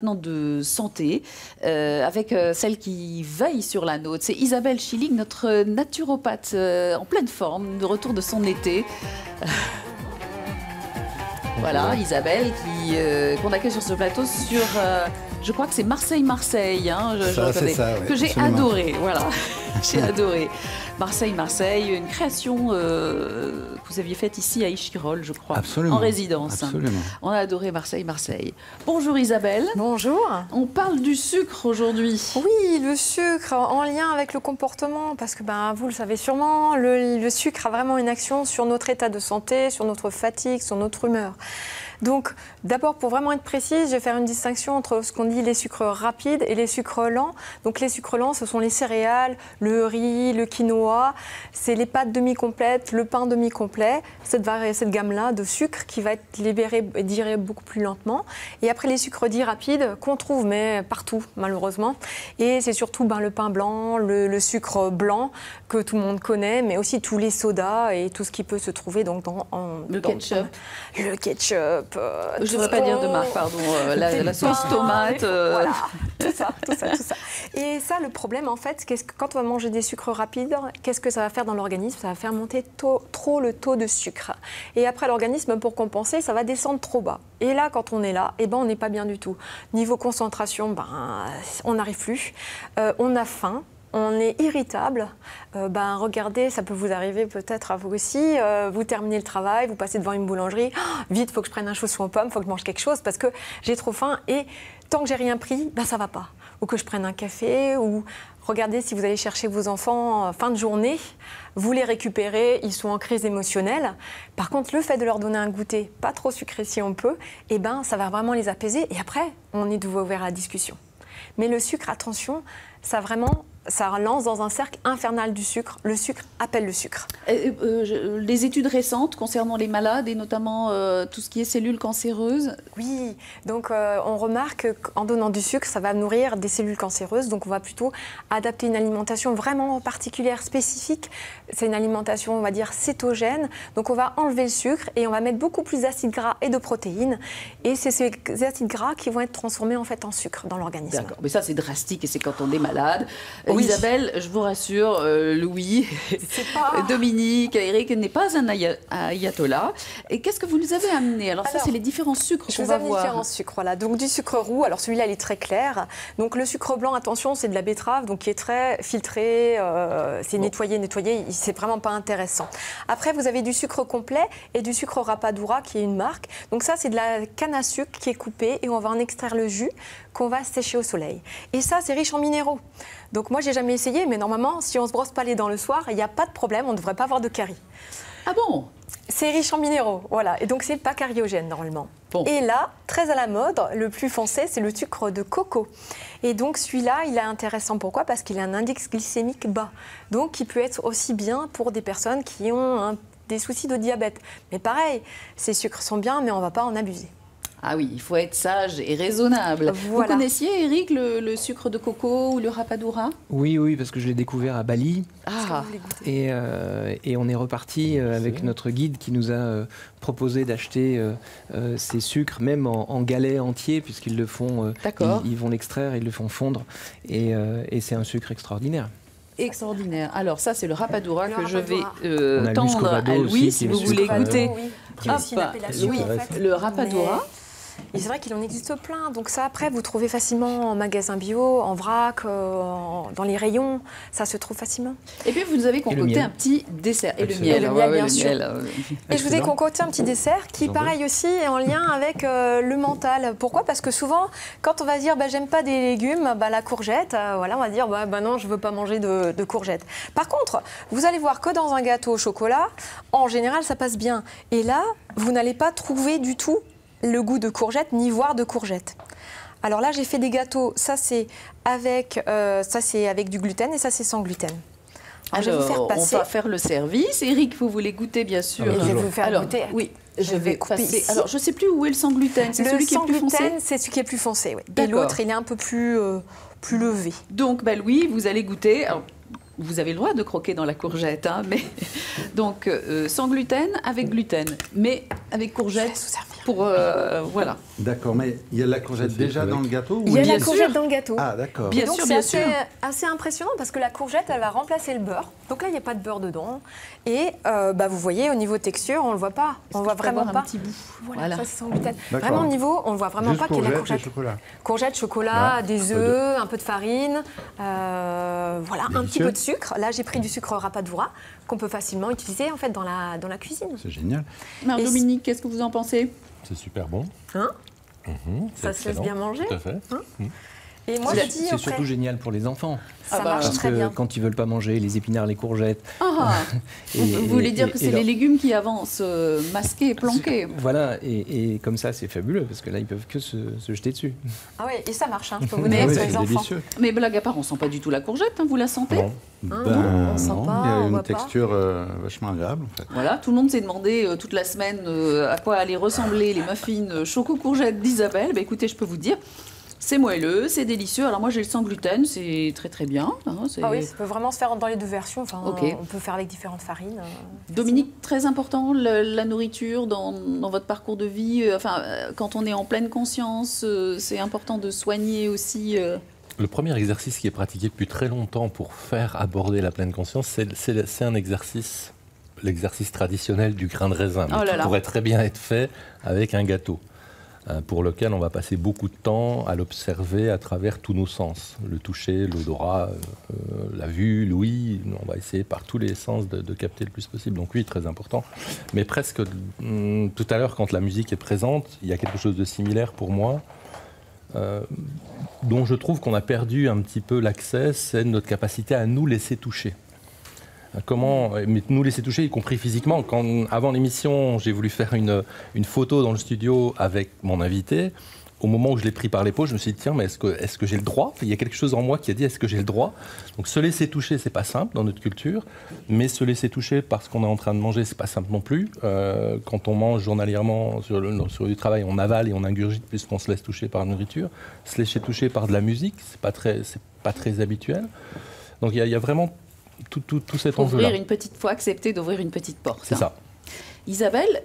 De santé avec celle qui veille sur la nôtre. C'est Isabelle Schilling, notre naturopathe en pleine forme, de retour de son été. Voilà, Isabelle qu'on accueille sur ce plateau sur, je crois que c'est Marseille, hein, que j'ai adoré. Voilà, j'ai adoré. Marseille, une création que vous aviez faite ici à Échirolles, je crois, en résidence. Absolument. On a adoré Marseille. Bonjour Isabelle. Bonjour. On parle du sucre aujourd'hui. Oui, le sucre en lien avec le comportement, parce que vous le savez sûrement, le sucre a vraiment une action sur notre état de santé, sur notre fatigue, sur notre humeur. Donc, d'abord, pour vraiment être précise, je vais faire une distinction entre ce qu'on dit les sucres rapides et les sucres lents. Donc, les sucres lents, ce sont les céréales, le riz, le quinoa, c'est les pâtes demi-complètes, le pain demi-complet, cette gamme-là de sucre qui va être libérée et digérée beaucoup plus lentement. Et après, les sucres dits rapides qu'on trouve, mais partout, malheureusement. Et c'est surtout le pain blanc, le sucre blanc que tout le monde connaît, mais aussi tous les sodas et tout ce qui peut se trouver donc le ketchup. Le ketchup. Je ne devrais pas dire de marque, pardon. La sauce tomate. Voilà, tout ça. Et ça, le problème, en fait, c'est que quand on va manger des sucres rapides, qu'est-ce que ça va faire dans l'organisme? Ça va faire monter trop le taux de sucre. Et après, l'organisme, pour compenser, ça va descendre trop bas. Et là, quand on est là, on n'est pas bien du tout. Niveau concentration, on n'arrive plus. On a faim. On est irritable. Regardez, ça peut vous arriver peut-être à vous aussi. Vous terminez le travail, vous passez devant une boulangerie. Oh, vite, il faut que je prenne un chausson aux pommes, il faut que je mange quelque chose parce que j'ai trop faim. Et tant que j'ai rien pris, ça ne va pas. Ou que je prenne un café. Ou regardez, si vous allez chercher vos enfants en fin de journée, vous les récupérez, ils sont en crise émotionnelle. Par contre, le fait de leur donner un goûter, pas trop sucré si on peut, ça va vraiment les apaiser. Et après, on est de nouveau ouvert à la discussion. Mais le sucre, attention, ça lance dans un cercle infernal du sucre. Le sucre appelle le sucre. Les études récentes concernant les malades et notamment tout ce qui est cellules cancéreuses. Oui, donc on remarque qu'en donnant du sucre, ça va nourrir des cellules cancéreuses. Donc on va plutôt adapter une alimentation vraiment particulière, spécifique. C'est une alimentation, on va dire, cétogène. Donc on va enlever le sucre et on va mettre beaucoup plus d'acides gras et de protéines. Et c'est ces acides gras qui vont être transformés en fait en sucre dans l'organisme. D'accord, mais ça c'est drastique et c'est quand on est malade. Oui. Isabelle, je vous rassure, Louis, Dominique, Eric n'est pas un ayatollah. Et qu'est-ce que vous nous avez amené? Alors ça, c'est les différents sucres qu'on va voir. Différents sucres, voilà. Donc du sucre roux, alors celui-là, il est très clair. Donc le sucre blanc, attention, c'est de la betterave, donc qui est très filtré, c'est nettoyé, c'est vraiment pas intéressant. Après, vous avez du sucre complet et du sucre rapadura, qui est une marque. Donc ça, c'est de la canne à sucre qui est coupée et on va en extraire le jus qu'on va sécher au soleil. Et ça, c'est riche en minéraux. Donc moi, j'ai jamais essayé, mais normalement, si on se brosse pas les dents le soir, il n'y a pas de problème, on ne devrait pas avoir de carie. Ah bon? C'est riche en minéraux, voilà. Et donc, c'est pas cariogène, normalement. Bon. Et là, très à la mode, le plus foncé, c'est le sucre de coco. Et donc, celui-là, il est intéressant. Pourquoi? Parce qu'il a un index glycémique bas. Donc, il peut être aussi bien pour des personnes qui ont des soucis de diabète. Mais pareil, ces sucres sont bien, mais on ne va pas en abuser. Ah oui, il faut être sage et raisonnable. Voilà. Vous connaissiez, Eric, le sucre de coco ou le rapadura? Oui, parce que je l'ai découvert à Bali. Ah. Et on est reparti avec notre guide qui nous a proposé d'acheter ces sucres, même en galets entiers, puisqu'ils le font, ils vont l'extraire, ils le font fondre. Et c'est un sucre extraordinaire. Extraordinaire. Alors ça, c'est le rapadura que je vais tendre à Louis, si vous voulez goûter. Le rapadura. Et c'est vrai qu'il en existe plein. Donc ça, après, vous trouvez facilement en magasin bio, en vrac, dans les rayons. Ça se trouve facilement. Et puis, vous nous avez concocté un petit dessert. Et le miel. Et le miel, bien sûr. Et je vous ai concocté un petit dessert qui, pareil aussi, est en lien avec le mental. Pourquoi? Parce que souvent, quand on va dire j'aime pas des légumes, la courgette, voilà, on va dire non, je veux pas manger de courgette. Par contre, vous allez voir que dans un gâteau au chocolat, en général, ça passe bien. Et là, vous n'allez pas trouver du tout le goût de courgette, ni voir de courgette. Alors là, j'ai fait des gâteaux. Ça, c'est avec du gluten et ça, c'est sans gluten. Alors, je vais vous faire passer. On va faire le service. Eric, vous voulez goûter, bien sûr. Je vais vous faire goûter. Oui, je vais couper ici. Alors, je ne sais plus où est le sans gluten. C'est celui qui est plus foncé. Le sans gluten, c'est celui qui est plus foncé. Oui. Et l'autre, il est un peu plus levé. Donc, Louis, vous allez goûter. Alors, vous avez le droit de croquer dans la courgette, mais donc sans gluten, avec gluten, mais avec courgette. Je vais vous servir. pour voilà. D'accord, mais il y a la courgette déjà dans le gâteau? Il y a la courgette dans le gâteau. Ah, d'accord. Bien sûr, bien sûr. C'est assez impressionnant parce que la courgette, elle va remplacer le beurre. Donc là, il n'y a pas de beurre dedans. Et vous voyez, au niveau texture, on ne le voit pas. On voit vraiment pas. Un petit bout. Voilà. Ça, c'est sans gluten. Vraiment, au niveau, on ne voit vraiment pas qu'il y a la courgette. Courgette, chocolat, des œufs, un peu de farine, voilà, un petit peu de sucre. Là, j'ai pris du sucre rapadura qu'on peut facilement utiliser en fait dans la cuisine. C'est génial. Alors, Dominique, qu'est-ce que vous en pensez? C'est super bon. Hein ça se laisse bien manger. Tout à fait. Et moi, c'est surtout génial pour les enfants. Ça marche très bien. Quand ils veulent pas manger les épinards, les courgettes. Vous voulez dire que c'est les légumes qui avancent, masqués, planqués. Voilà, et comme ça, c'est fabuleux parce que là, ils peuvent que se jeter dessus. Ah oui, et ça marche. Je peux vous dire pour les enfants. Délicieux. Mais blague à part, on sent pas du tout la courgette. Vous la sentez? Non. On sent pas, il y a on une voit texture vachement agréable en fait. Voilà, tout le monde s'est demandé toute la semaine à quoi allaient ressembler les muffins choco-courgettes d'Isabelle. Écoutez, je peux vous dire. C'est moelleux, c'est délicieux. Alors moi j'ai le sans gluten, c'est très très bien. Ah oui, ça peut vraiment se faire dans les deux versions. Enfin, on peut faire avec différentes farines. Dominique, très important la nourriture dans votre parcours de vie. Quand on est en pleine conscience, c'est important de soigner aussi. Le premier exercice qui est pratiqué depuis très longtemps pour faire aborder la pleine conscience, c'est un exercice, l'exercice traditionnel du grain de raisin, qui pourrait très bien être fait avec un gâteau, pour lequel on va passer beaucoup de temps à l'observer à travers tous nos sens. Le toucher, l'odorat, la vue, l'ouïe, on va essayer par tous les sens de capter le plus possible. Donc oui, très important. Mais presque, tout à l'heure, quand la musique est présente, il y a quelque chose de similaire pour moi, dont je trouve qu'on a perdu un petit peu l'accès, c'est notre capacité à nous laisser toucher. Comment nous laisser toucher, y compris physiquement. Avant l'émission, j'ai voulu faire une photo dans le studio avec mon invité. Au moment où je l'ai pris par l'épaule, je me suis dit, tiens, mais est-ce que j'ai le droit? Il y a quelque chose en moi qui a dit, est-ce que j'ai le droit? Donc se laisser toucher, c'est pas simple dans notre culture, mais se laisser toucher parce qu'on est en train de manger, c'est pas simple non plus. Quand on mange journalièrement sur du travail, on avale et on ingurgite puisqu'on se laisse toucher par la nourriture. Se laisser toucher par de la musique, c'est pas très habituel. Donc il y a vraiment tout cet enjeu-là. Faut accepter d'ouvrir une petite porte. C'est ça. Isabelle,